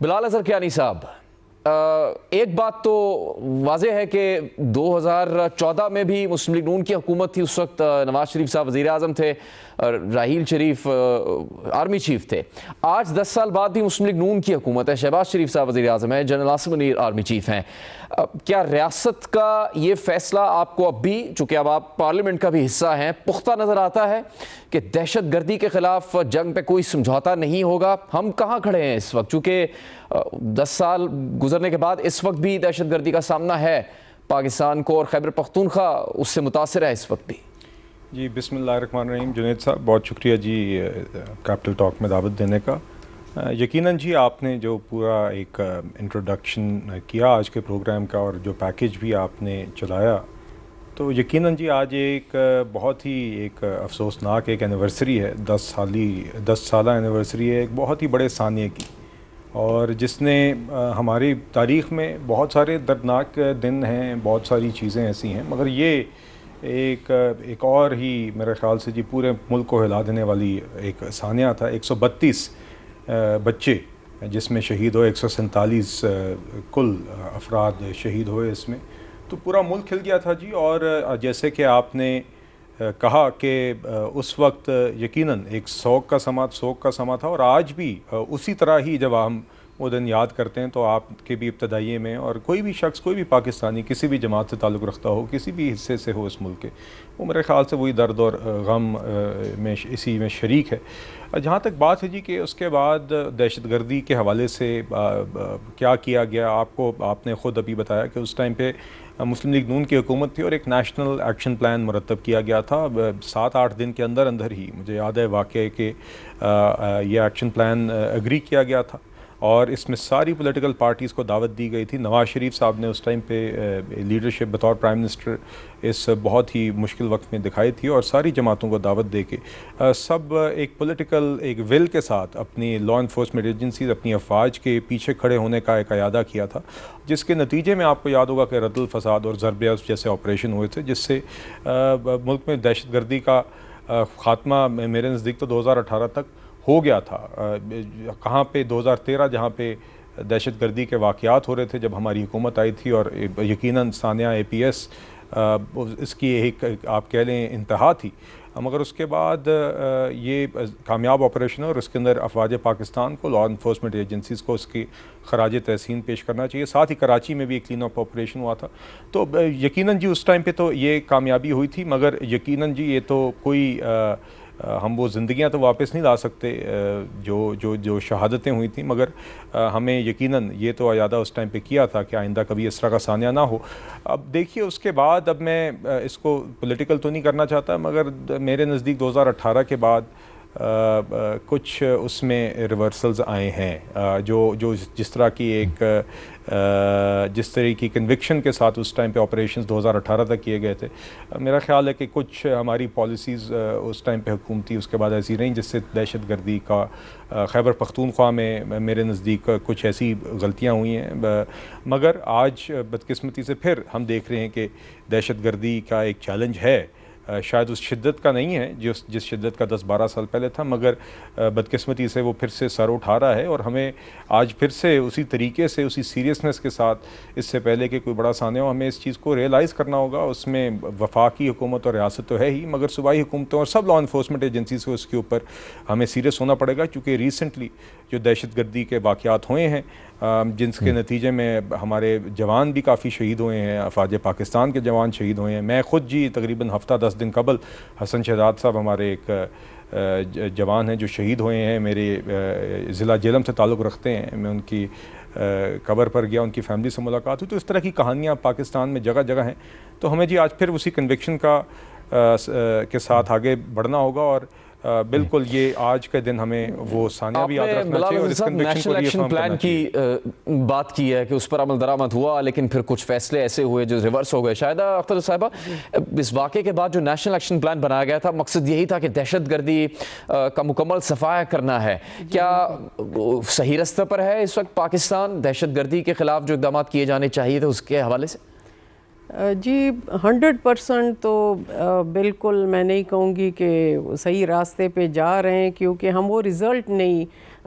بلال اظہر کیانی صاحب، ایک بات تو واضح ہے کہ 2014 میں بھی مسلم لیگ نون کی حکومت تھی، اس وقت نواز شریف صاحب وزیر اعظم تھے، راحیل شریف آرمی چیف تھے۔ آج 10 سال بعد بھی مسلم لیگ نون کی حکومت ہے، شہباز شریف صاحب وزیر اعظم ہیں، general Asim Munir army chief ہیں۔ کیا ریاست کا یہ فیصلہ آپ کو اب بھی، چونکہ اب آپ پارلیمنٹ کا بھی حصہ ہیں، پختہ نظر آتا ہے کہ دہشت گردی کے خلاف جنگ پہ کوئی سمجھوتا نہیں ہوگا؟ ہم کہاں کھڑے ہیں اس وقت؟ چونکہ 10 سال گزرنے کے بعد اس وقت بھی دہشت گردی کا سامنا ہے پاکستان کو، اور خیبر پختونخوا اس سے متاثر ہے اس وقت بھی۔ جی بسم اللہ الرحمن الرحیم۔ جنید صاحب بہت شکریہ جی کیپٹل ٹاک میں دعوت دینے کا۔ یقیناً جی آپ نے جو پورا ایک انٹروڈکشن کیا آج کے پروگرام کا، اور جو پیکیج بھی آپ نے چلایا، تو یقیناً جی آج ایک بہت ہی ایک افسوسناک ایک اینیورسری ہے، 10 سالہ اینیورسری ہے ایک بہت ہی بڑے ثانیے کی، اور جس نے ہماری تاریخ میں بہت سارے دردناک دن ہیں، بہت ساری چیزیں ایسی ہیں، مگر یہ ایک اور ہی میرے خیال سے جی پورے ملک کو ہلا دینے والی ایک ثانیہ تھا۔ 132 بچے جس میں شہید ہوئے، 147 کل افراد شہید ہوئے اس میں، تو پورا ملک کھل گیا تھا جی۔ اور جیسے کہ آپ نے کہا کہ اس وقت یقیناً ایک سوگ کا سما تھا، اور آج بھی اسی طرح ہی جب ہم وہ دن یاد کرتے ہیں تو آپ کے بھی ابتدائیے میں، اور کوئی بھی شخص، کوئی بھی پاکستانی کسی بھی جماعت سے تعلق رکھتا ہو، کسی بھی حصے سے ہو اس ملک کے، وہ میرے خیال سے وہی درد اور غم میں اسی میں شریک ہے۔ جہاں تک بات ہے جی کہ اس کے بعد دہشت گردی کے حوالے سے کیا کیا گیا، آپ نے خود ابھی بتایا کہ اس ٹائم پہ مسلم لیگ نون کی حکومت تھی، اور ایک نیشنل ایکشن پلان مرتب کیا گیا تھا 7-8 دن کے اندر ہی، مجھے یاد ہے واقعہ کہ یہ ایکشن پلان اگری کیا گیا تھا، اور اس میں ساری پولیٹیکل پارٹیز کو دعوت دی گئی تھی۔ نواز شریف صاحب نے اس ٹائم پہ لیڈرشپ بطور پرائم منسٹر اس بہت ہی مشکل وقت میں دکھائی تھی، اور ساری جماعتوں کو دعوت دے کے سب ایک پولیٹیکل ایک ول کے ساتھ اپنی لا انفورسمنٹ ایجنسیز، اپنی افواج کے پیچھے کھڑے ہونے کا ایک اعادہ کیا تھا، جس کے نتیجے میں آپ کو یاد ہوگا کہ رد الفساد اور ضرب عضب جیسے آپریشن ہوئے تھے، جس سے ملک میں دہشت گردی کا خاتمہ میرے نزدیک تو 2018 تک ہو گیا تھا۔ کہاں پہ 2013 جہاں پہ دہشت گردی کے واقعات ہو رہے تھے جب ہماری حکومت آئی تھی، اور یقیناً ثانیہ APS اس کی ایک آپ کہہ لیں انتہا تھی، مگر اس کے بعد یہ کامیاب آپریشن ہے، اور اس کے اندر افواج پاکستان کو، لا انفورسمنٹ ایجنسیز کو اس کی خراج تحسین پیش کرنا چاہیے۔ ساتھ ہی کراچی میں بھی ایک کلین اپ آپریشن ہوا تھا، تو یقیناً جی اس ٹائم پہ تو یہ کامیابی ہوئی تھی، مگر یقیناً جی یہ تو کوئی ہم وہ زندگیاں تو واپس نہیں لا سکتے جو شہادتیں ہوئی تھیں، مگر ہمیں یقیناً یہ تو اعادہ اس ٹائم پہ کیا تھا کہ آئندہ کبھی اس طرح کا ثانیہ نہ ہو۔ اب دیکھیے اس کے بعد، اب میں اس کو پولیٹیکل تو نہیں کرنا چاہتا، مگر میرے نزدیک 2018 کے بعد کچھ اس میں ریورسلز آئے ہیں، جو جس طرح کی ایک جس طرح کی کنوکشن کے ساتھ اس ٹائم پہ آپریشنز 2018 تک کیے گئے تھے، میرا خیال ہے کہ کچھ ہماری پالیسیز اس ٹائم پہ حکومتی اس کے بعد ایسی رہیں جس سے دہشت گردی کا خیبر پختونخوا میں میرے نزدیک کچھ ایسی غلطیاں ہوئی ہیں، مگر آج بدقسمتی سے پھر ہم دیکھ رہے ہیں کہ دہشت گردی کا ایک چیلنج ہے، شاید اس شدت کا نہیں ہے جس شدت کا 10-12 سال پہلے تھا، مگر بدقسمتی سے وہ پھر سے سر اٹھا رہا ہے، اور ہمیں آج پھر سے اسی طریقے سے، اسی سیریسنس کے ساتھ، اس سے پہلے کہ کوئی بڑا ثانیہ ہو، ہمیں اس چیز کو ریئلائز کرنا ہوگا۔ اس میں وفاقی حکومت اور ریاست تو ہے ہی، مگر صوبائی حکومتوں اور سب لا انفورسمنٹ ایجنسیز کو اس کے اوپر ہمیں سیریس ہونا پڑے گا، کیونکہ ریسنٹلی جو دہشت گردی کے واقعات ہوئے ہیں، جس کے نتیجے میں ہمارے جوان بھی کافی شہید ہوئے ہیں، افواج پاکستان کے جوان شہید ہوئے ہیں۔ میں خود جی تقریباً ہفتہ 10 دن قبل حسن شہزاد صاحب ہمارے ایک جوان ہیں جو شہید ہوئے ہیں، میرے ضلع جہلم سے تعلق رکھتے ہیں، میں ان کی قبر پر گیا، ان کی فیملی سے ملاقات ہوئی، تو اس طرح کی کہانیاں پاکستان میں جگہ جگہ ہیں، تو ہمیں جی آج پھر اسی کنوکشن کے ساتھ آگے بڑھنا ہوگا، اور بالکل یہ آج کے دن ہمیں وہ ثانیہ بھی یاد رکھنا چاہیے، اور اس کنوکشن کو نیشنل ایکشن پلان کی بات کی ہے کہ اس پر عمل درآمد ہوا، لیکن پھر کچھ فیصلے ایسے ہوئے جو ریورس ہو گئے۔ شاہدہ اختر صاحبہ، اس واقعے کے بعد جو نیشنل ایکشن پلان بنایا گیا تھا، مقصد یہی تھا کہ دہشت گردی کا مکمل صفایا کرنا ہے، کیا صحیح راستے پر ہے اس وقت پاکستان؟ دہشت گردی کے خلاف جو اقدامات کیے جانے چاہیے تھے اس کے حوالے سے؟ جی 100% تو بالکل میں نہیں کہوں گی کہ صحیح راستے پہ جا رہے ہیں، کیونکہ ہم وہ رزلٹ نہیں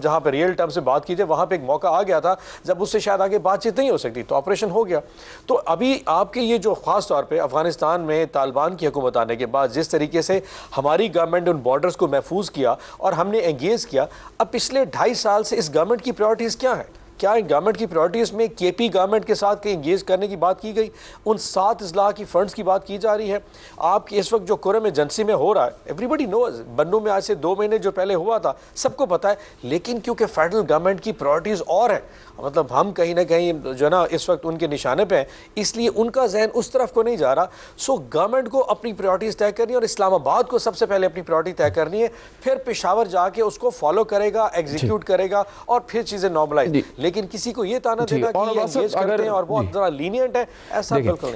جہاں پہ ریئل ٹائم سے بات کی تھی وہاں پہ ایک موقع آ گیا تھا جب اس سے شاید آگے بات چیت نہیں ہو سکتی تو آپریشن ہو گیا. تو ابھی آپ کے یہ جو خاص طور پہ افغانستان میں طالبان کی حکومت آنے کے بعد جس طریقے سے ہماری گورنمنٹ نے ان بارڈرز کو محفوظ کیا اور ہم نے انگیز کیا، اب پچھلے 2.5 سال سے اس گورنمنٹ کی پرائرٹیز کیا ہیں؟ کیا گورنمنٹ کی پرائرٹیز میں کے پی گورنمنٹ کے ساتھ کہیں انگیج کرنے کی بات کی گئی؟ ان 7 اضلاع کی فنڈز کی بات کی جا رہی ہے. آپ کی اس وقت جو کرم ایجنسی میں ہو رہا ہے، ایوریبڈی نوز، بنو میں آج سے 2 مہینے جو پہلے ہوا تھا سب کو پتا ہے، لیکن کیونکہ فیڈرل گورنمنٹ کی پرائرٹیز اور ہیں، مطلب ہم کہیں نہ کہیں جو ہے نا اس وقت ان کے نشانے پہ ہیں، اس لیے ان کا ذہن اس طرف کو نہیں جا رہا. سو گورنمنٹ کو اپنی پرائرٹیز طے کرنی ہے اور اسلام آباد کو سب سے پہلے اپنی پرائرٹی طے کرنی ہے، پھر پشاور جا کے اس کو فالو کرے گا، ایگزیکیوٹ کرے گا اور پھر چیزیں نارملائز. لیکن کسی کو یہ تانا دینا کہ یہ انگیج کرتے ہیں اور بہت ذرا لینینٹ ہے، ایسا بالکل نہیں.